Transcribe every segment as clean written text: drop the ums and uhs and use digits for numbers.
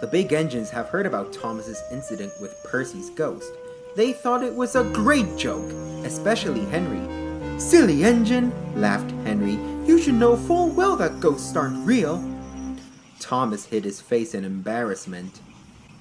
The big engines have heard about Thomas's incident with Percy's ghost. They thought it was a great joke, especially Henry. "Silly engine," laughed Henry. "You should know full well that ghosts aren't real." Thomas hid his face in embarrassment.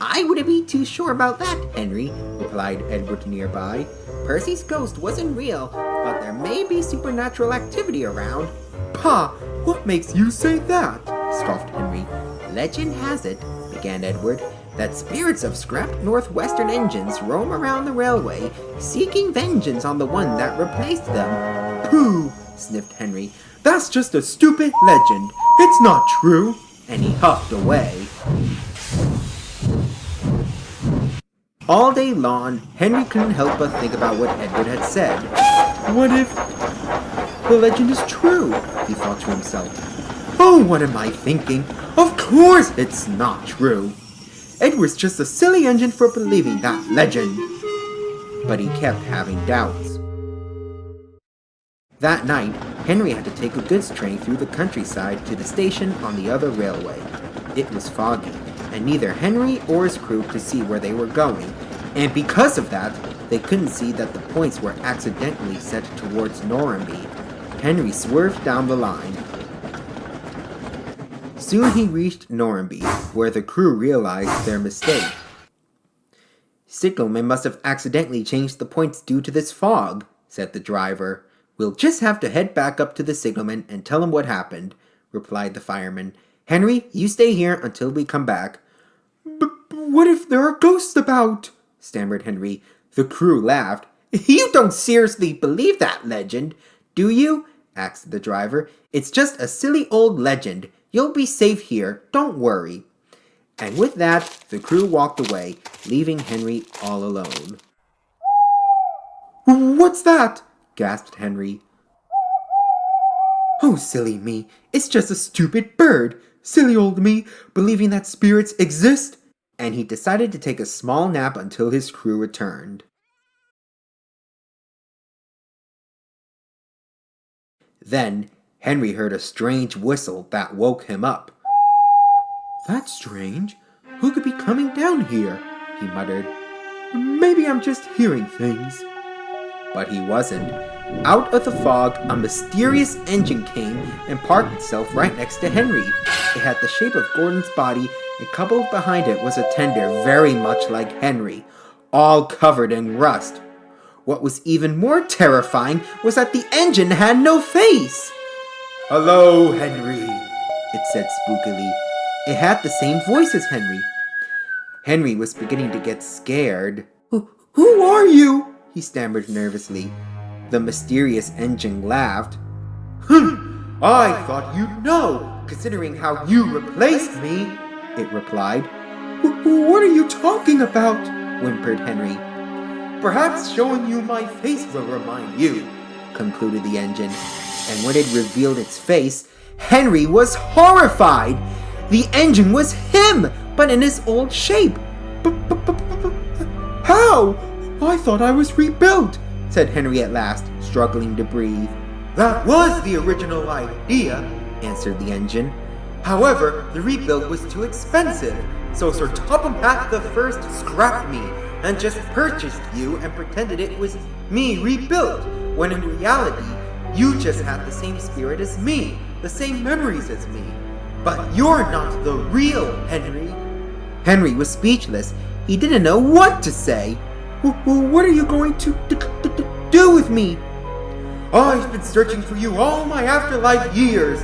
"I wouldn't be too sure about that, Henry," replied Edward nearby. "Percy's ghost wasn't real, but there may be supernatural activity around." "Pah! What makes you say that?" scoffed Henry. "Legend has it," began Edward, "that spirits of scrapped northwestern engines roam around the railway, seeking vengeance on the one that replaced them." "Pooh!" sniffed Henry. "That's just a stupid legend. It's not true." And he huffed away. All day long, Henry couldn't help but think about what Edward had said. "What if the legend is true?" he thought to himself. "Oh, what am I thinking? Of course it's not true. Edward's just a silly engine for believing that legend." But he kept having doubts. That night, Henry had to take a goods train through the countryside to the station on the other railway. It was foggy, and neither Henry or his crew could see where they were going, and because of that, they couldn't see that the points were accidentally set towards Normanby. Henry swerved down the line. Soon he reached Normanby, where the crew realized their mistake. "Signalman must have accidentally changed the points due to this fog," said the driver. "We'll just have to head back up to the signalman and tell him what happened," replied the fireman. "Henry, you stay here until we come back." But what if there are ghosts about?" stammered Henry. The crew laughed. "You don't seriously believe that legend, do you?" asked the driver. "It's just a silly old legend. You'll be safe here, don't worry." And with that, the crew walked away, leaving Henry all alone. "What's that?" gasped Henry. "Oh, silly me. It's just a stupid bird. Silly old me, believing that spirits exist." And he decided to take a small nap until his crew returned. Then, Henry heard a strange whistle that woke him up. "That's strange. Who could be coming down here?" he muttered. "Maybe I'm just hearing things." But he wasn't. Out of the fog, a mysterious engine came and parked itself right next to Henry. It had the shape of Gordon's body, and coupled behind it was a tender very much like Henry, all covered in rust. What was even more terrifying was that the engine had no face. "Hello, Henry," it said spookily. It had the same voice as Henry. Henry was beginning to get scared. Who are you?" he stammered nervously. The mysterious engine laughed. "I thought you'd know, considering how you replaced me," it replied. "What are you talking about?" whimpered Henry. "Perhaps showing you my face will remind you," concluded the engine. And when it revealed its face, Henry was horrified. The engine was him, but in his old shape. "How? I thought I was rebuilt," said Henry at last, struggling to breathe. "That was the original idea," answered the engine. "However, the rebuild was too expensive, so Sir Topham Hatt the First scrapped me and just purchased you and pretended it was me rebuilt, when in reality, you just had the same spirit as me, the same memories as me. But you're not the real Henry." Henry was speechless. He didn't know what to say. "What are you going to do with me?" "I've been searching for you all my afterlife years,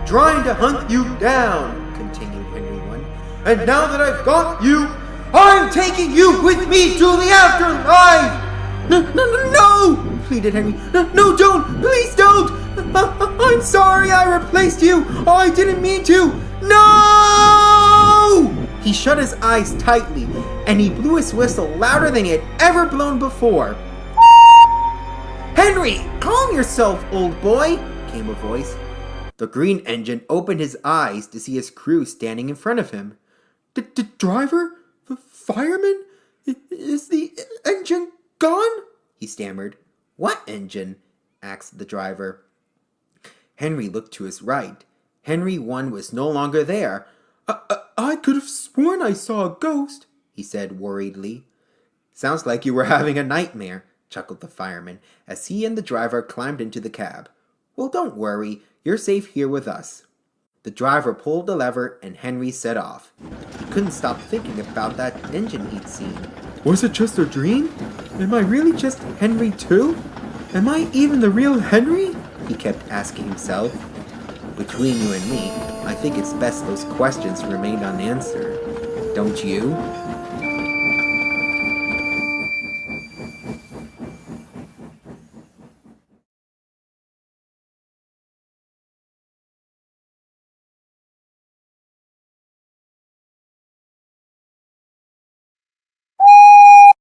trying to hunt you down," continued Henry One. "And now that I've got you, I'm taking you with me to the afterlife!" No, pleaded Henry. No, don't! Please don't! I'm sorry I replaced you! I didn't mean to! No! He shut his eyes tightly, and he blew his whistle louder than he had ever blown before. "Henry, calm yourself, old boy," came a voice. The green engine opened his eyes to see his crew standing in front of him. The driver? The fireman? Is the engine gone?" he stammered. "What engine?" asked the driver. Henry looked to his right. Henry 1 was no longer there. I could have sworn I saw a ghost, he said worriedly. Sounds like you were having a nightmare, chuckled the fireman as he and the driver climbed into the cab. Well, don't worry, you're safe here with us. The driver pulled the lever and Henry set off. He couldn't stop thinking about that engine he'd seen. Was it just a dream? Am I really just Henry too? Am I even the real Henry? He kept asking himself. Between you and me, I think it's best those questions remained unanswered. Don't you?